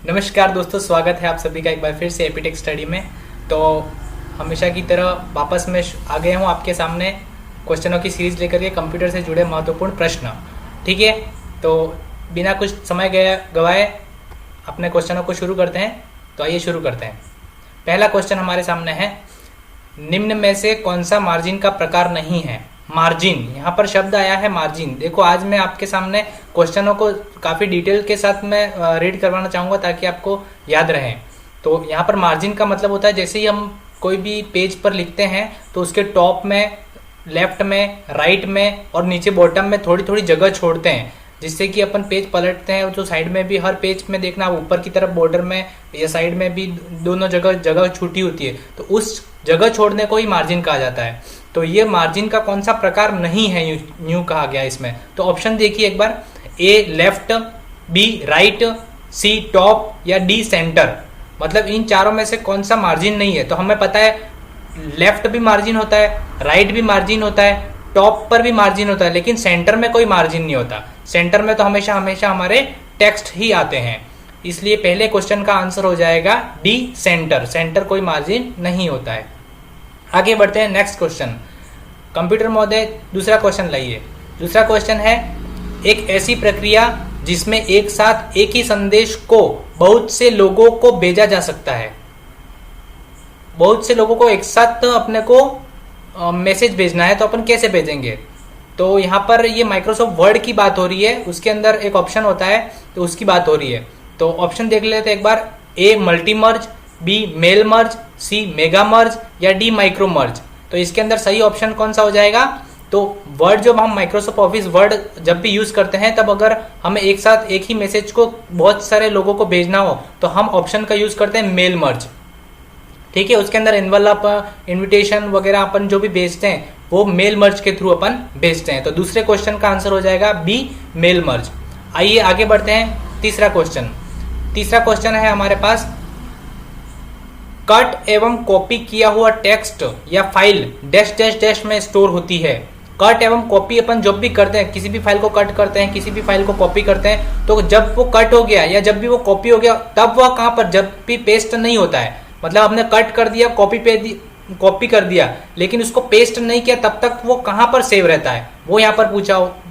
नमस्कार दोस्तों, स्वागत है आप सभी का एक बार फिर से एपीटेक स्टडी में। तो हमेशा की तरह वापस मैं आ गया हूँ आपके सामने क्वेश्चनों की सीरीज लेकर के, कंप्यूटर से जुड़े महत्वपूर्ण प्रश्न। ठीक है, तो बिना कुछ समय गवाए अपने क्वेश्चनों को शुरू करते हैं। तो आइए शुरू करते हैं। पहला क्वेश्चन हमारे सामने है, निम्न में से कौन सा मार्जिन का प्रकार नहीं है? मार्जिन, यहाँ पर शब्द आया है मार्जिन। देखो, आज मैं आपके सामने क्वेश्चनों को काफ़ी डिटेल के साथ मैं रीड करवाना चाहूँगा ताकि आपको याद रहे। तो यहाँ पर मार्जिन का मतलब होता है, जैसे ही हम कोई भी पेज पर लिखते हैं तो उसके टॉप में, लेफ्ट में, राइट में और नीचे बॉटम में थोड़ी थोड़ी जगह छोड़ते हैं, जिससे कि अपन पेज पलटते हैं तो साइड में भी, हर पेज में देखना ऊपर की तरफ बॉर्डर में या साइड में भी दोनों जगह छूटी होती है, तो उस जगह छोड़ने को ही मार्जिन कहा जाता है। तो ये मार्जिन का कौन सा प्रकार नहीं है यूं कहा गया इसमें? तो ऑप्शन देखिए एक बार, ए लेफ्ट, बी राइट, सी टॉप या डी सेंटर। मतलब इन चारों में से कौन सा मार्जिन नहीं है? तो हमें पता है लेफ्ट भी मार्जिन होता है, राइट भी मार्जिन होता है, टॉप पर भी मार्जिन होता है, लेकिन सेंटर में कोई मार्जिन नहीं होता। सेंटर में तो हमेशा हमेशा हमारे टेक्स्ट ही आते हैं। इसलिए पहले क्वेश्चन का आंसर हो जाएगा डी सेंटर। सेंटर कोई मार्जिन नहीं होता है। आगे बढ़ते हैं नेक्स्ट क्वेश्चन। कंप्यूटर महोदय दूसरा क्वेश्चन लाइए। दूसरा क्वेश्चन है, एक ऐसी प्रक्रिया जिसमें एक साथ एक ही संदेश को बहुत से लोगों को भेजा जा सकता है। बहुत से लोगों को एक साथ अपने को मैसेज भेजना है तो अपन कैसे भेजेंगे? तो यहाँ पर ये माइक्रोसॉफ्ट वर्ड की बात हो रही है, उसके अंदर एक ऑप्शन होता है तो उसकी बात हो रही है। तो ऑप्शन देख लेते हैं एक बार, A multi merge, B mail merge, C mega merge या डी माइक्रो मर्ज। तो इसके अंदर सही ऑप्शन कौन सा हो जाएगा? तो वर्ड, जब हम माइक्रोसॉफ्ट ऑफिस वर्ड जब भी यूज करते हैं, तब अगर हमें एक साथ एक ही मैसेज को बहुत सारे लोगों को भेजना हो तो हम ऑप्शन का यूज करते हैं मेल मर्ज। ठीक है, उसके अंदर एनवलप, इनविटेशन वगैरह अपन जो भी भेजते हैं वो मेल मर्ज के थ्रू अपन भेजते हैं। तो दूसरे क्वेश्चन का आंसर हो जाएगा बी मेल मर्ज। आइए आगे बढ़ते हैं। तीसरा क्वेश्चन। तीसरा क्वेश्चन है हमारे पास, कट एवं कॉपी किया हुआ टेक्स्ट या फाइल डैश डैश डैश में स्टोर होती है। कट एवं कॉपी अपन जब भी करते हैं, किसी भी फाइल को कट करते हैं, किसी भी फाइल को कॉपी करते हैं, तो जब वो कट हो गया या जब भी वो कॉपी हो गया, तब वह कहाँ पर, जब भी पेस्ट नहीं होता है, मतलब आपने कट कर दिया, कॉपी कर दिया, लेकिन उसको पेस्ट नहीं किया, तब तक वो कहाँ पर सेव रहता है, वो यहाँ पर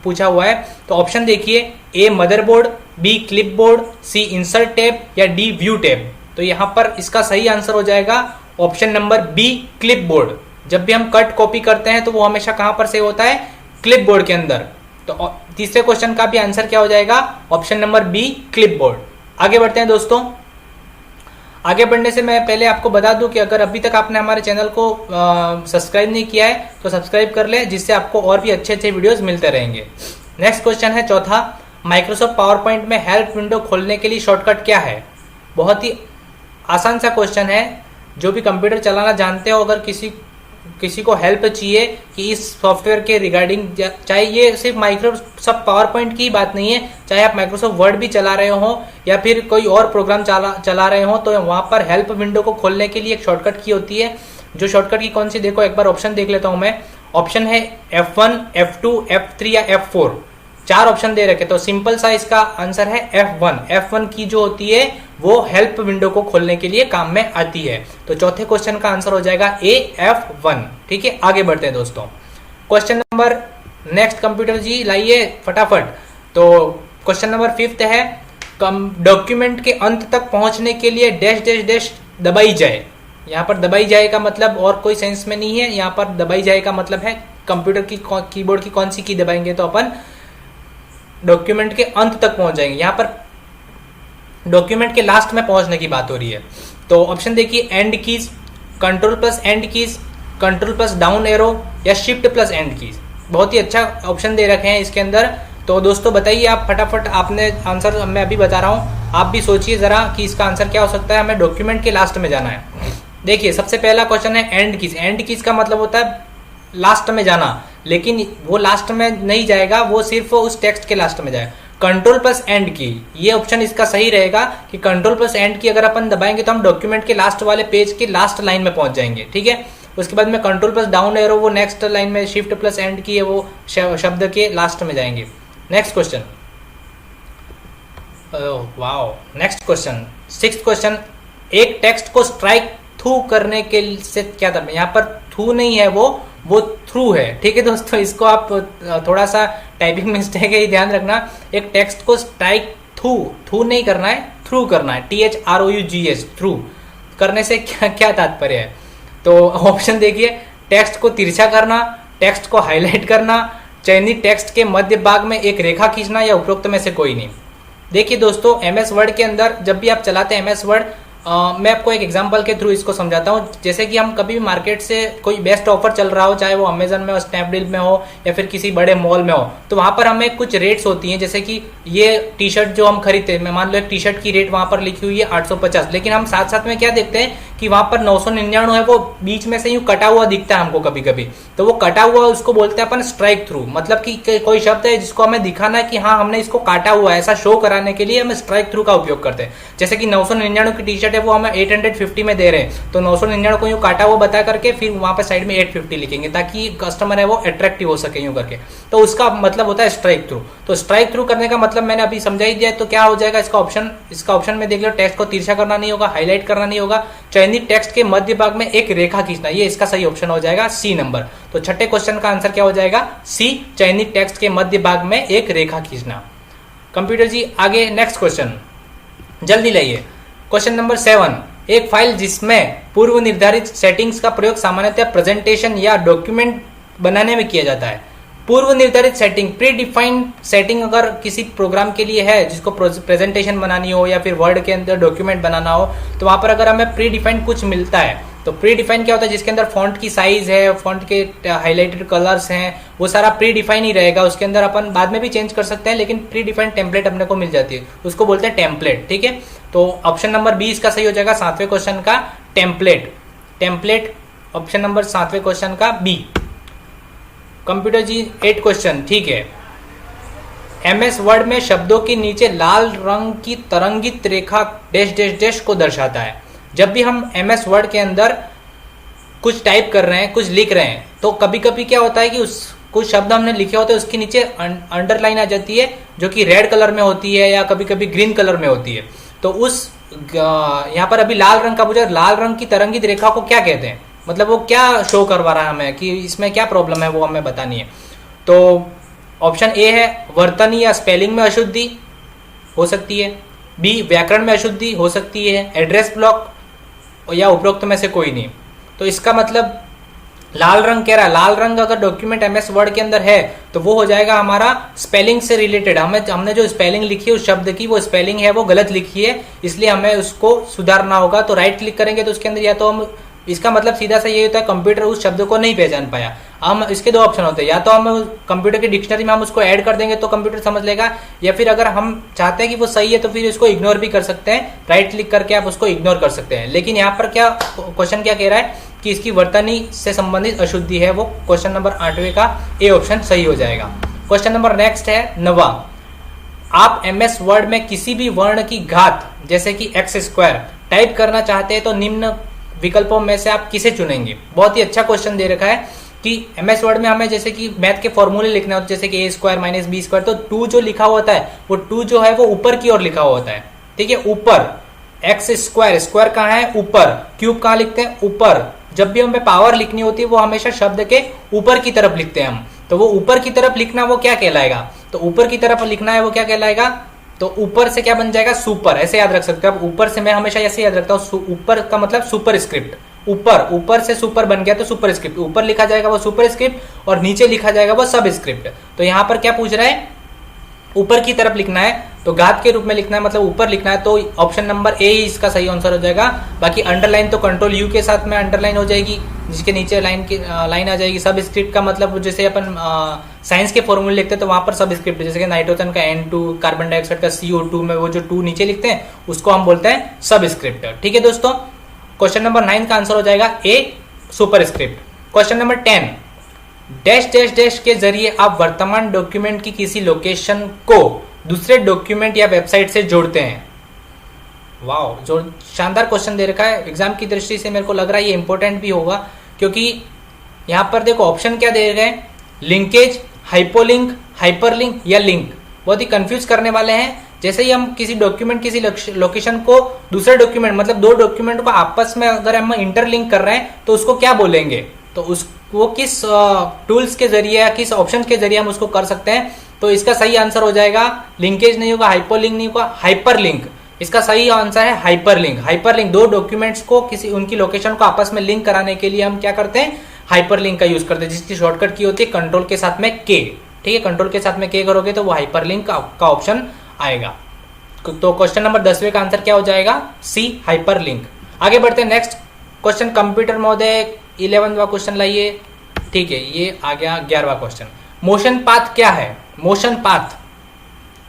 पूछा हुआ है। तो ऑप्शन देखिए, ए मदरबोर्ड, बी क्लिपबोर्ड, सी इंसर्ट टैब या डी व्यू टैब। तो यहाँ पर इसका सही आंसर हो जाएगा ऑप्शन नंबर बी क्लिपबोर्ड। जब भी हम कट कॉपी करते हैं तो वो हमेशा कहाँ पर सेव होता है? क्लिपबोर्ड के अंदर। तो तीसरे क्वेश्चन का भी आंसर क्या हो जाएगा? Option number B clipboard. आगे बढ़ते हैं दोस्तों। आगे बढ़ने से मैं पहले आपको बता दूं कि अगर अभी तक आपने हमारे चैनल को सब्सक्राइब नहीं किया है तो सब्सक्राइब कर ले, जिससे आपको और भी अच्छे अच्छे वीडियोस मिलते रहेंगे। नेक्स्ट क्वेश्चन है चौथा, माइक्रोसॉफ्ट पावर पॉइंट में हेल्प विंडो खोलने के लिए शॉर्टकट क्या है? बहुत ही आसान सा क्वेश्चन है। जो भी कंप्यूटर चलाना जानते हो, अगर किसी को हेल्प चाहिए कि इस सॉफ्टवेयर के रिगार्डिंग, चाहे ये सिर्फ माइक्रोसॉफ्ट पावर पॉइंट की बात नहीं है, चाहे आप माइक्रोसॉफ्ट वर्ड भी चला रहे हो या फिर कोई और प्रोग्राम चला रहे हो, तो वहां पर हेल्प विंडो को खोलने के लिए एक शॉर्टकट की होती है। जो शॉर्टकट की कौन सी, देखो एक बार ऑप्शन देख लेता हूं मैं। ऑप्शन है F1, F2, F3 या F4। चार ऑप्शन दे रखे, तो सिंपल सा इसका आंसर है F1। F1 की जो होती है वो हेल्प विंडो को खोलने के लिए काम में आती है। तो चौथे क्वेश्चन का आंसर हो जाएगा ए F1। ठीक है, आगे बढ़ते हैं दोस्तों। क्वेश्चन नंबर नेक्स्ट, कंप्यूटर जी लाइए फटाफट। तो क्वेश्चन नंबर 5 है, डॉक्यूमेंट के अंत तक पहुंचने के लिए डैश डैश डैश दबाई जाए। यहाँ पर दबाई जाए का मतलब और कोई सेंस में नहीं है। यहाँ पर दबाई जाए का मतलब है कंप्यूटर की कीबोर्ड की कौन सी की दबाएंगे तो अपन डॉक्यूमेंट के अंत तक पहुंच जाएंगे। यहाँ पर डॉक्यूमेंट के लास्ट में पहुंचने की बात हो रही है। तो ऑप्शन देखिए, and keys, control plus and keys, control plus down arrow या शिफ्ट प्लस एंड कीज। बहुत ही अच्छा ऑप्शन दे रखे हैं इसके अंदर। तो दोस्तों बताइए आप फटाफट, आपने आंसर मैं अभी बता रहा हूँ, आप भी सोचिए जरा कि इसका आंसर क्या हो सकता है। हमें डॉक्यूमेंट के लास्ट में जाना है। देखिए सबसे पहला क्वेश्चन है एंड कीज। एंड कीज का मतलब होता है लास्ट में जाना, लेकिन वो लास्ट में नहीं जाएगा, वो सिर्फ उस टेक्स्ट के लास्ट में जाएगा। कंट्रोल प्लस एंड की, ये ऑप्शन इसका सही रहेगा कि कंट्रोल प्लस एंड की अगर अपन दबाएंगे तो हम डॉक्यूमेंट के लास्ट वाले पेज के लास्ट लाइन में पहुंच जाएंगे। ठीक है, उसके बाद में कंट्रोल प्लस डाउन एरो, वो नेक्स्ट लाइन में, शिफ्ट प्लस एंड की है वो शब्द के लास्ट में जाएंगे। Next question, wow. Next question, sixth question, एक टेक्स्ट को स्ट्राइक थ्रू करने के से क्या था? यहाँ पर थ्रू नहीं है, वो थ्रू है। ठीक है दोस्तों, इसको आप थोड़ा सा टाइपिंग मिस्टेक है, ध्यान रखना। एक टेक्स्ट को स्ट्राइक थ्रू नहीं करना है, थ्रू करना है, THROUGH, थ्रू करने से क्या क्या तात्पर्य है? तो ऑप्शन देखिए, टेक्स्ट को तिरछा करना, टेक्स्ट को हाईलाइट करना, चयनित टेक्स्ट के मध्य भाग में एक रेखा खींचना, या उपरोक्त में से कोई नहीं। देखिए दोस्तों, MS वर्ड के अंदर जब भी आप चलाते हैं MS वर्ड, मैं आपको एक एग्जांपल के थ्रू इसको समझाता हूँ। जैसे कि हम कभी भी मार्केट से कोई बेस्ट ऑफर चल रहा हो, चाहे वो अमेजन में हो, स्नैपडील में हो, या फिर किसी बड़े मॉल में हो, तो वहां पर हमें कुछ रेट्स होती हैं। जैसे कि ये टी शर्ट जो हम खरीदते हैं, मैं मान लो एक टी शर्ट की रेट वहां पर लिखी हुई है 850, लेकिन हम साथ साथ में क्या देखते हैं कि वहां पर 999 है, वो बीच में से यूं कटा हुआ दिखता है हमको कभी कभी। तो वो कटा हुआ उसको बोलते हैं अपन स्ट्राइक थ्रू, मतलब कि कोई शब्द है जिसको हमें दिखाना है कि हाँ हमने इसको काटा हुआ है, ऐसा शो कराने के लिए हम स्ट्राइक थ्रू का उपयोग करते हैं। जैसे कि 999 की टी शर्ट है, वो हमें 850 में दे रहे हैं, तो 999 को यूं काटा हुआ बता करके फिर वहां पर साइड में 850 लिखेंगे, ताकि कस्टमर है वो अट्रैक्टिव हो सके यूं करके। तो उसका मतलब होता है स्ट्राइक थ्रू। तो स्ट्राइक थ्रू करने का मतलब मैंने अभी समझा ही दिया। तो क्या हो जाएगा इसका ऑप्शन में देख लो, टेक्स्ट को तिरछा करना नहीं होगा, हाईलाइट करना नहीं होगा, चयनित टेक्स्ट के मध्य भाग में एक रेखा खींचना, ये इसका सही ऑप्शन हो जाएगा, सी नंबर। तो छठे क्वेश्चन का आंसर क्या हो जाएगा? सी, चयनित टेक्स्ट के मध्य भाग में एक रेखा खींचना। कंप्यूटर जी आगे नेक्स्ट क्वेश्चन जल्दी लाइए। क्वेश्चन नंबर 7, एक फाइल जिसमें पूर्व निर्धारित सेटिंग्स का प्रयोग सामान्यतः प्रेजेंटेशन या डॉक्यूमेंट बनाने में किया जाता है। पूर्व निर्धारित सेटिंग, प्री डिफाइंड सेटिंग अगर किसी प्रोग्राम के लिए है जिसको प्रेजेंटेशन बनानी हो या फिर वर्ड के अंदर डॉक्यूमेंट बनाना हो, तो वहां पर अगर हमें प्री डिफाइंड कुछ मिलता है, तो प्री डिफाइन क्या होता है? जिसके अंदर फॉन्ट की साइज है, फॉन्ट के हाईलाइटेड कलर्स हैं, वो सारा प्री डिफाइन ही रहेगा। उसके अंदर अपन बाद में भी चेंज कर सकते हैं, लेकिन प्री डिफाइंड टेम्पलेट अपने को मिल जाती है, उसको बोलते हैं टेम्पलेट। ठीक है, तो ऑप्शन नंबर 20 का सही हो जाएगा 7वें क्वेश्चन का टेम्पलेट ऑप्शन नंबर 7वें क्वेश्चन का बी। कंप्यूटर जी 8 क्वेश्चन, ठीक है। MS वर्ड में शब्दों के नीचे लाल रंग की तरंगित रेखा डैश डैश डैश को दर्शाता है। जब भी हम MS वर्ड के अंदर कुछ टाइप कर रहे हैं, कुछ लिख रहे हैं, तो कभी कभी क्या होता है कि कुछ शब्द हमने लिखे होते हैं, उसके नीचे अंडरलाइन आ जाती है, जो कि रेड कलर में होती है या कभी कभी ग्रीन कलर में होती है। तो यहाँ पर अभी लाल रंग का पूछा, लाल रंग की तरंगित रेखा को क्या कहते हैं? मतलब वो क्या शो करवा रहा है हमें, कि इसमें क्या प्रॉब्लम है, वो हमें बतानी है। तो ऑप्शन ए है वर्तनी या स्पेलिंग में अशुद्धि हो सकती है, बी व्याकरण में अशुद्धि हो सकती है, एड्रेस ब्लॉक, या उपरोक्त में से कोई नहीं। तो इसका मतलब लाल रंग कह रहा है, लाल रंग अगर डॉक्यूमेंट MS वर्ड के अंदर है तो वो हो जाएगा हमारा स्पेलिंग से रिलेटेड। हमने जो स्पेलिंग लिखी है उस शब्द की, वो स्पेलिंग है वो गलत लिखी है, इसलिए हमें उसको सुधारना होगा। तो राइट क्लिक करेंगे तो उसके अंदर या तो हम, इसका मतलब सीधा सा ये होता है कंप्यूटर उस शब्द को नहीं पहचान पाया। हम इसके दो ऑप्शन होते हैं, या तो हम कंप्यूटर की डिक्शनरी में हम उसको ऐड कर देंगे तो कंप्यूटर समझ लेगा, या फिर अगर हम चाहते हैं कि वो सही है तो फिर इसको इग्नोर भी कर सकते हैं, राइट क्लिक करके आप उसको इग्नोर कर सकते हैं। लेकिन यहाँ पर क्या क्वेश्चन क्या कह रहा है कि इसकी वर्तनी से संबंधित अशुद्धि है, वो क्वेश्चन नंबर 8वें का ए ऑप्शन सही हो जाएगा। क्वेश्चन नंबर नेक्स्ट है 9वां, आप MS वर्ड में किसी भी वर्ण की घात जैसे कि x² टाइप करना चाहते हैं तो निम्न विकल्पों में से आप किसे चुनेंगे? बहुत ही अच्छा क्वेश्चन दे रखा है कि MS वर्ड में हमें जैसे कि मैथ के फॉर्मूले लिखने होते हैं, जैसे कि A² - B², तो 2 जो लिखा होता है वो 2 जो है वो ऊपर की ओर लिखा होता है। ठीक है, ऊपर x², स्क्वायर कहाँ है? ऊपर। क्यूब कहाँ लिखते हैं? ऊपर। जब भी हमें पावर लिखनी होती है वो हमेशा शब्द के ऊपर की तरफ लिखते हैं हम, तो वो ऊपर की तरफ लिखना वो क्या कहलाएगा? तो ऊपर की तरफ लिखना है वो क्या कहलाएगा? तो ऊपर से क्या बन जाएगा? सुपर। ऐसे याद रख सकते हो आप, ऊपर से मैं हमेशा ऐसे याद रखता हूँ, ऊपर का मतलब सुपर स्क्रिप्ट। ऊपर से सुपर बन गया तो सुपर स्क्रिप्ट, ऊपर लिखा जाएगा वो सुपर स्क्रिप्ट और नीचे लिखा जाएगा वो सब स्क्रिप्ट। तो यहाँ पर क्या पूछ रहा है? ऊपर की तरफ लिखना है, तो घात के रूप में लिखना है, मतलब ऊपर लिखना है, तो ऑप्शन नंबर ए ही इसका सही आंसर हो जाएगा। बाकी अंडरलाइन तो कंट्रोल यू के साथ में अंडरलाइन हो जाएगी, जिसके नीचे लाइन आ जाएगी। सब स्क्रिप्ट का मतलब जैसे अपन साइंस के फॉर्मूले लिखते हैं तो वहां पर सब स्क्रिप्ट, जैसे कि नाइट्रोजन का N2, कार्बन डाइऑक्साइड का CO2 में वो जो 2 नीचे लिखते हैं उसको हम बोलते हैं सब स्क्रिप्ट। ठीक है दोस्तों, क्वेश्चन नंबर 9 का आंसर हो जाएगा A, super script. Question number 10, dash dash dash के जरिए आप वर्तमान डॉक्यूमेंट की किसी लोकेशन को दूसरे डॉक्यूमेंट या वेबसाइट से जोड़ते हैं। वाह, जो शानदार क्वेश्चन दे रखा है, एग्जाम की दृष्टि से मेरे को लग रहा है ये इंपॉर्टेंट भी होगा, क्योंकि यहाँ पर देखो ऑप्शन क्या दे रहे हैं, लिंकेज, हाइपोलिंक, हाइपरलिंक या लिंक। बहुत ही कंफ्यूज करने वाले हैं, जैसे ही हम किसी डॉक्यूमेंट किसी लोकेशन को दूसरे डॉक्यूमेंट मतलब दो डॉक्यूमेंट को आपस में अगर हम इंटरलिंक कर रहे हैं तो उसको क्या बोलेंगे, तो वो किस टूल्स के जरिए या किस ऑप्शन के जरिए हम उसको कर सकते हैं। तो इसका सही आंसर हो जाएगा, लिंकेज नहीं होगा, हाइपरलिंक नहीं होगा, हाइपरलिंक। इसका सही आंसर है हाइपरलिंक। हाइपरलिंक दो डॉक्यूमेंट्स को किसी उनकी लोकेशन को आपस में लिंक कराने के लिए हम क्या करते हैं, हाइपरलिंक का यूज करते हैं, जिसकी शॉर्टकट की होती है कंट्रोल के साथ में के। ठीक है, कंट्रोल के साथ में के करोगे तो वो हाइपरलिंक का ऑप्शन आएगा। तो क्वेश्चन नंबर 10वें का आंसर क्या हो जाएगा, सी, हाइपरलिंक। आगे बढ़ते हैं नेक्स्ट क्वेश्चन। कंप्यूटर महोदय 11वां क्वेश्चन लाइए। ठीक है, ये आ गया 11वां क्वेश्चन। मोशन पाथ क्या है, मोशन पाथ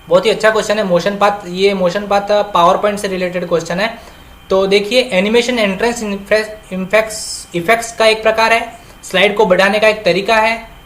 बहुत ही अच्छा क्वेश्चन है। मोशन पाथ, ये मोशन पाथ पावर पॉइंट से रिलेटेड क्वेश्चन है। तो देखिए, एनिमेशन एंट्रेंस इफेक्ट्स का एक प्रकार है, स्लाइड को बढ़ाने का एक तरीका है,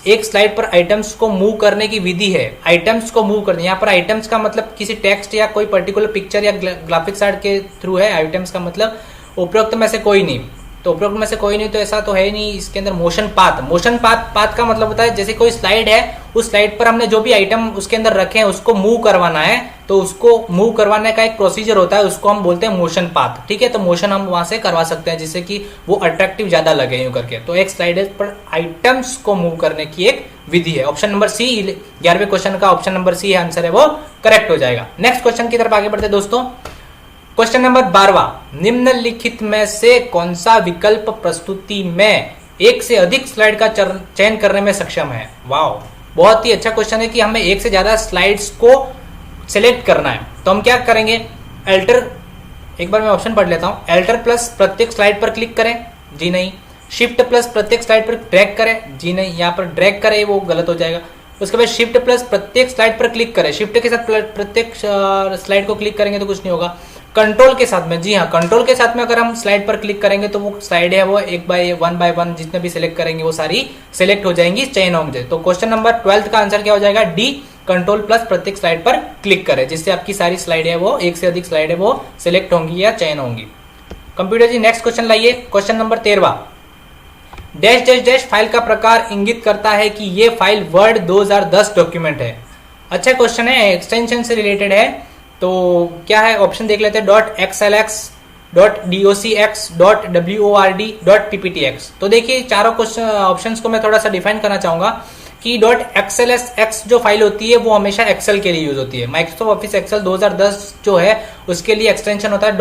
एक स्लाइड पर आइटम्स को मूव करने की विधि है। आइटम्स को मूव करने, यहाँ पर आइटम्स का मतलब किसी टेक्स्ट या कोई पर्टिकुलर पिक्चर या ग्राफिक्स आर्ट के थ्रू है। आइटम्स का मतलब उपरोक्त में से कोई नहीं, तो उपरोक्त में से कोई नहीं तो ऐसा तो है नहीं इसके अंदर। मोशन पाथ, मोशन पाथ का मतलब होता है जैसे कोई स्लाइड है, उस स्लाइड पर हमने जो भी आइटम उसके अंदर रखे हैं उसको मूव करवाना है, तो उसको मूव करवाने का एक प्रोसीजर होता है, उसको हम बोलते हैं मोशन पाथ। ठीक है, तो मोशन हम वहां से करवा सकते हैं जिससे कि वो अट्रैक्टिव ज्यादा लगे यूं करके। तो एक स्लाइड पर आइटम्स को मूव करने की एक विधि है। ऑप्शन नंबर सी, 11वें क्वेश्चन का ऑप्शन नंबर सी आंसर है, वो करेक्ट हो जाएगा। नेक्स्ट क्वेश्चन की तरफ आगे बढ़ते दोस्तों। क्वेश्चन नंबर 12, निम्नलिखित में से कौन सा विकल्प प्रस्तुति में एक से अधिक स्लाइड का चयन करने में सक्षम है। वाओ, बहुत ही अच्छा क्वेश्चन है कि हमें एक से ज्यादा स्लाइड्स को सिलेक्ट करना है। तो हम क्या करेंगे, एल्टर, एक बार मैं ऑप्शन पढ़ लेता हूं। एल्टर प्लस प्रत्येक स्लाइड पर क्लिक करें, जी नहीं। शिफ्ट प्लस प्रत्येक स्लाइड पर ड्रैग करें, जी नहीं। यहाँ पर ड्रैग करें वो गलत हो जाएगा। उसके बाद शिफ्ट प्लस प्रत्येक स्लाइड पर क्लिक करें, शिफ्ट के साथ प्रत्येक स्लाइड को क्लिक करेंगे तो कुछ नहीं होगा। कंट्रोल के साथ में, जी हाँ, कंट्रोल के साथ में अगर हम स्लाइड पर क्लिक करेंगे तो वो स्लाइड है वो वन बाय वन जितने भी सिलेक्ट करेंगे वो सारी सिलेक्ट हो जाएंगी, चयन होंगे। तो क्वेश्चन नंबर 12 का आंसर क्या हो जाएगा, डी, कंट्रोल प्लस प्रत्येक स्लाइड पर क्लिक करें, जिससे आपकी सारी स्लाइड है वो एक से अधिक स्लाइड है वो सिलेक्ट होंगी या चयन होंगी। कंप्यूटर जी नेक्स्ट क्वेश्चन लाइए। Question number 13, dash dash dash file का प्रकार इंगित करता है कि ये फाइल वर्ड 2010 डॉक्यूमेंट है। अच्छा क्वेश्चन है, एक्सटेंशन से रिलेटेड है। तो क्या है, ऑप्शन देख लेते हैं। .xlx, .docx, .word, .pptx। तो देखिए चारों क्वेश्चन ऑप्शंस को मैं थोड़ा सा डिफाइन करना चाहूंगा कि .xlsx जो फाइल होती है वो हमेशा एक्सेल के लिए यूज होती है। माइक्रोसॉफ्ट ऑफिस एक्सेल 2010 जो है उसके लिए एक्सटेंशन होता है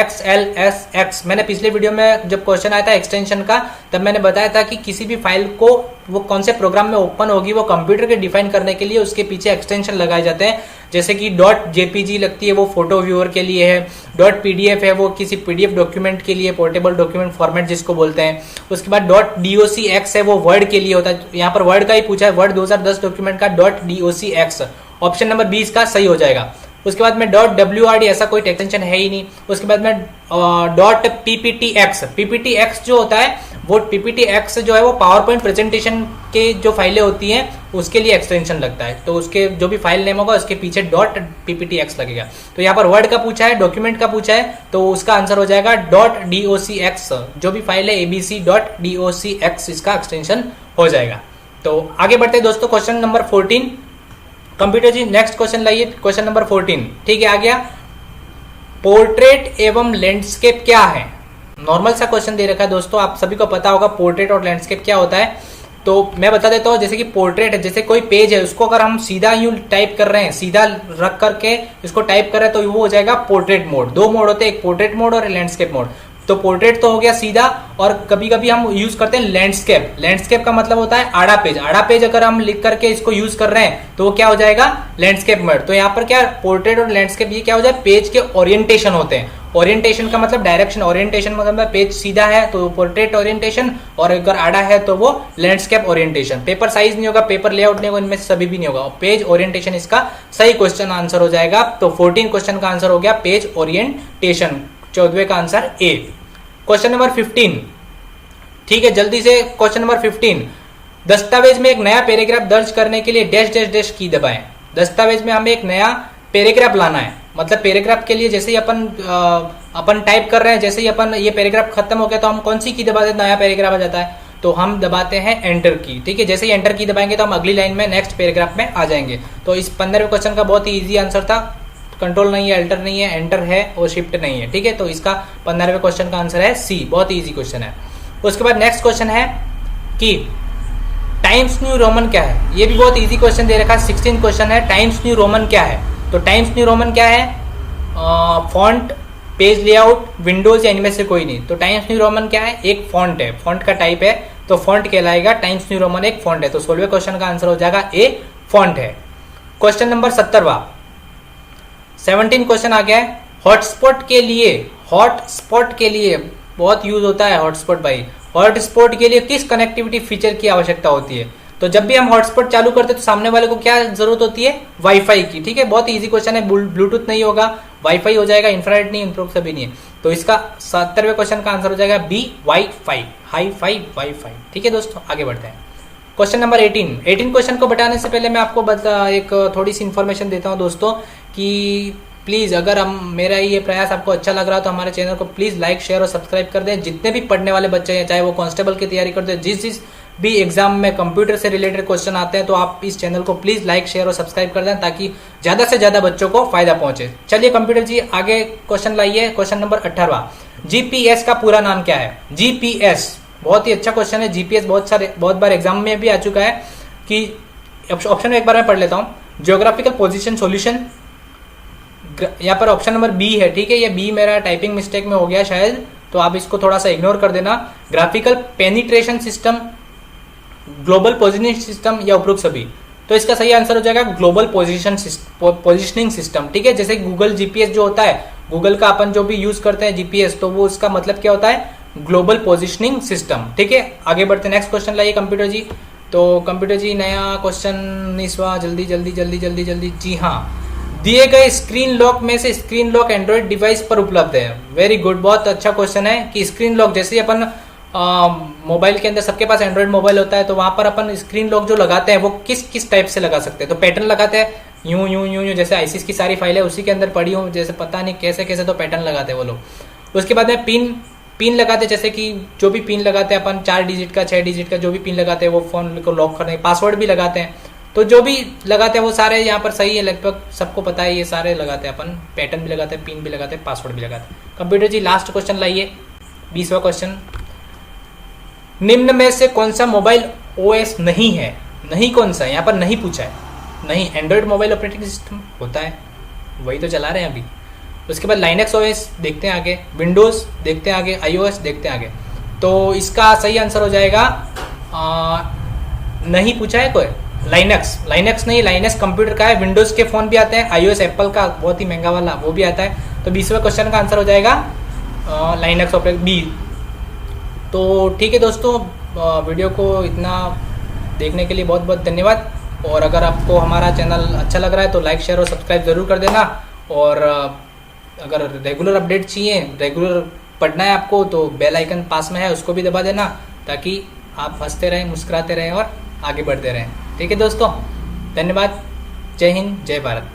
.xlsx। मैंने पिछले वीडियो में जब क्वेश्चन आया था एक्सटेंशन का तब मैंने बताया था कि किसी भी फाइल को वो कौन से प्रोग्राम में ओपन होगी वो कंप्यूटर के डिफाइन करने के लिए उसके पीछे एक्सटेंशन लगाए जाते हैं। जैसे कि .jpg लगती है वो फोटो व्यूअर के लिए है, .pdf है वो किसी पीडीएफ डॉक्यूमेंट के लिए, पोर्टेबल डॉक्यूमेंट फॉर्मेट जिसको बोलते हैं। उसके बाद .docx है वो वर्ड के लिए होता है, यहाँ पर वर्ड का ही पूछा है, वर्ड 2010 डॉक्यूमेंट का .docx ऑप्शन नंबर 20 का सही हो जाएगा। उसके बाद में .wrd ऐसा कोई एक्सटेंशन है ही नहीं। उसके बाद में .pptx जो होता है वो pptx जो है वो पावर पॉइंट प्रेजेंटेशन के जो फाइलें होती हैं उसके लिए एक्सटेंशन लगता है। तो उसके जो भी फाइल नेम होगा उसके पीछे .pptx लगेगा। तो यहाँ पर वर्ड का पूछा है, डॉक्यूमेंट का पूछा है, तो उसका आंसर हो जाएगा .docx। जो भी फाइल है abc.docx इसका एक्सटेंशन हो जाएगा। तो आगे बढ़ते हैं दोस्तों क्वेश्चन नंबर 14। कंप्यूटर जी नेक्स्ट क्वेश्चन लाइए। क्वेश्चन नंबर 14 ठीक है, आ गया। पोर्ट्रेट एवं लैंडस्केप क्या है। नॉर्मल सा क्वेश्चन दे रखा है दोस्तों, आप सभी को पता होगा पोर्ट्रेट और लैंडस्केप क्या होता है। तो मैं बता देता हूँ, जैसे कि पोर्ट्रेट है, जैसे कोई पेज है उसको अगर हम सीधा यूं टाइप कर रहे हैं, सीधा रख करके इसको टाइप कर रहे हैं तो वो हो जाएगा पोर्ट्रेट मोड। दो मोड होते हैं, एक पोर्ट्रेट मोड और लैंडस्केप मोड। तो पोर्ट्रेट तो हो गया सीधा, और कभी कभी हम यूज करते हैं लैंडस्केप। लैंडस्केप का मतलब होता है आड़ा पेज। आड़ा पेज अगर हम लिख करके इसको यूज कर रहे हैं तो वो क्या हो जाएगा, लैंडस्केप मोड। तो यहाँ पर क्या पोर्ट्रेट और लैंडस्केप ये क्या हो जाए, पेज के ओरिएंटेशन होते हैं। ओरिएंटेशन का मतलब डायरेक्शन, ओरिएंटेशन मतलब पेज सीधा है तो पोर्ट्रेट ओरिएंटेशन, और अगर आड़ा है तो वो लैंडस्केप ओरिएंटेशन। पेपर साइज नहीं होगा, पेपर लेआउट नहीं होगा, इनमें सभी भी नहीं होगा। पेज ओरिएंटेशन इसका सही क्वेश्चन आंसर हो जाएगा। तो 14 क्वेश्चन का आंसर हो गया पेज ओरिएंटेशन। 14वें का आंसर ए। क्वेश्चन नंबर 15 ठीक है, जल्दी से क्वेश्चन नंबर 15। दस्तावेज में एक नया पैराग्राफ दर्ज करने के लिए डैश डैश डैश की दबाएं। दस्तावेज में हमें एक नया पैराग्राफ लाना है, मतलब पैराग्राफ के लिए जैसे ही अपन टाइप कर रहे हैं, जैसे ही अपन ये पैराग्राफ खत्म हो गया तो हम कौन सी की दबाते हैं, नया पैराग्राफ आ जाता है तो हम दबाते हैं एंटर की। ठीक है, जैसे ही एंटर की दबाएंगे तो हम अगली लाइन में नेक्स्ट पैराग्राफ में आ जाएंगे। तो इस 15वें क्वेश्चन का बहुत ही इजी आंसर था कंट्रोल नहीं है, अल्टर नहीं है, एंटर है और शिफ्ट नहीं है। ठीक है, तो इसका 15वें क्वेश्चन का आंसर है सी। बहुत इजी क्वेश्चन है। उसके बाद नेक्स्ट क्वेश्चन है कि टाइम्स न्यू रोमन क्या है। ये भी बहुत इजी क्वेश्चन दे रखा है, 16 क्वेश्चन है। टाइम्स न्यू रोमन क्या है? तो टाइम्स न्यू रोमन क्या है? फॉन्ट, पेज लेआउट, विंडोज या इनमें से कोई नहीं। तो टाइम्स न्यू रोमन क्या है? एक फॉन्ट है, फॉन्ट का टाइप है, तो फॉन्ट कहलाएगा। टाइम्स न्यू रोमन एक फॉन्ट है, तो 16वें क्वेश्चन का आंसर हो जाएगा ए, फॉन्ट है। क्वेश्चन नंबर 17वां, 17 क्वेश्चन आ गया है। हॉटस्पॉट के लिए, हॉटस्पॉट के लिए बहुत यूज होता है हॉटस्पॉट भाई। हॉटस्पॉट के लिए किस कनेक्टिविटी फीचर की आवश्यकता होती है? तो जब भी हम हॉटस्पॉट चालू करते हैं तो सामने वाले को क्या जरूरत होती है? वाईफाई की। ठीक है, बहुत इजी क्वेश्चन है। ब्लूटूथ नहीं होगा, वाईफाई हो जाएगा, इंफ्रारेड नहीं, इंफ्रारेड भी नहीं है। तो इसका 17वें क्वेश्चन का आंसर हो जाएगा बी, वाईफाई, हाई-फाई, वाईफाई। ठीक है दोस्तों, आगे बढ़ते हैं। क्वेश्चन नंबर 18 क्वेश्चन को बताने से पहले मैं आपको एक थोड़ी सी इन्फॉर्मेशन देता हूं दोस्तों कि प्लीज अगर हम मेरा ये प्रयास आपको अच्छा लग रहा है तो हमारे चैनल को प्लीज लाइक, शेयर और सब्सक्राइब कर दें। जितने भी पढ़ने वाले बच्चे हैं, चाहे वो कांस्टेबल की तैयारी करते हैं, जिस भी एग्जाम में कंप्यूटर से रिलेटेड क्वेश्चन आते हैं, तो आप इस चैनल को प्लीज लाइक, शेयर और सब्सक्राइब कर दें ताकि ज्यादा से ज्यादा बच्चों को फायदा पहुंचे। चलिए कंप्यूटर जी आगे क्वेश्चन लाइए। क्वेश्चन नंबर 18वां, जीपीएस का पूरा नाम क्या है? जीपीएस बहुत ही अच्छा क्वेश्चन है। जीपीएस बहुत बार एग्जाम में भी आ चुका है कि ऑप्शन एक बार मैं पढ़ लेता हूं। ज्योग्राफिकल पोजीशन सॉल्यूशन, यहाँ पर ऑप्शन नंबर बी है। ठीक है, ये बी मेरा टाइपिंग मिस्टेक में हो गया शायद, तो आप इसको थोड़ा सा इग्नोर कर देना। Graphical penetration system, global positioning system या उपरोक्त सभी। तो इसका सही आंसर हो जाएगा ग्लोबल पोजिशनिंग सिस्टम। ठीक है, जैसे गूगल जीपीएस जो होता है, गूगल का अपन जो भी यूज करते हैं जीपीएस, तो वो उसका मतलब क्या होता है? Global positioning system. ठीक है, आगे बढ़ते हैं। नेक्स्ट क्वेश्चन लाइए कंप्यूटर जी। तो कंप्यूटर जी नया क्वेश्चन इसवा जल्दी जल्दी जल्दी जल्दी जल्दी। जी हाँ, दिए गए स्क्रीन लॉक में से स्क्रीन लॉक एंड्रॉइड डिवाइस पर उपलब्ध है। वेरी गुड, बहुत अच्छा क्वेश्चन है कि स्क्रीन लॉक, जैसे अपन मोबाइल के अंदर सबके पास एंड्रॉइड मोबाइल होता है, तो वहां पर अपन स्क्रीन लॉक जो लगाते हैं वो किस किस टाइप से लगा सकते हैं? तो पैटर्न लगाते हैं, यूं यूं यूं यूं, जैसे आईसीस की सारी फाइलें उसी के अंदर पड़ी हूँ, जैसे पता नहीं कैसे कैसे तो पैटर्न लगाते हैं वो लोग। उसके बाद में पिन लगाते हैं, जैसे कि जो भी पिन लगाते हैं अपन 4 डिजिट का, 6 डिजिट का जो भी पिन लगाते हैं वो फोन को लॉक करने। पासवर्ड भी लगाते हैं, तो जो भी लगाते हैं वो सारे यहाँ पर सही है, लगभग सबको पता है, ये सारे लगाते हैं अपन। पैटर्न भी लगाते हैं, पिन भी लगाते हैं, पासवर्ड भी लगाते हैं। कंप्यूटर जी लास्ट क्वेश्चन लाइए, 20वां क्वेश्चन। निम्न में से कौन सा मोबाइल ओएस नहीं है? नहीं कौन सा है यहाँ पर नहीं पूछा है। नहीं, एंड्रॉइड मोबाइल ऑपरेटिंग सिस्टम होता है, वही तो चला रहे हैं अभी। उसके बाद लाइनक्स ओएस देखते हैं आगे, विंडोज देखते हैं आगे, आईओएस देखते हैं आगे। तो इसका सही आंसर हो जाएगा नहीं पूछा है कोई। लाइनक्स नहीं, लाइनक्स कंप्यूटर का है। विंडोज के फोन भी आते हैं, आईओएस एप्पल का बहुत ही महंगा वाला वो भी आता है। तो 20वें क्वेश्चन का आंसर हो जाएगा लाइनक्स ऑपरेटिंग बी। तो ठीक है दोस्तों, वीडियो को इतना देखने के लिए बहुत बहुत धन्यवाद। और अगर आपको हमारा चैनल अच्छा लग रहा है तो लाइक, शेयर और सब्सक्राइब जरूर कर देना। और अगर रेगुलर अपडेट चाहिए, रेगुलर पढ़ना है आपको, तो बेल आइकन पास में है उसको भी दबा देना ताकि आप हंसते रहें, मुस्कुराते रहें और आगे बढ़ते रहें। ठीक है दोस्तों, धन्यवाद। जय हिंद, जय भारत।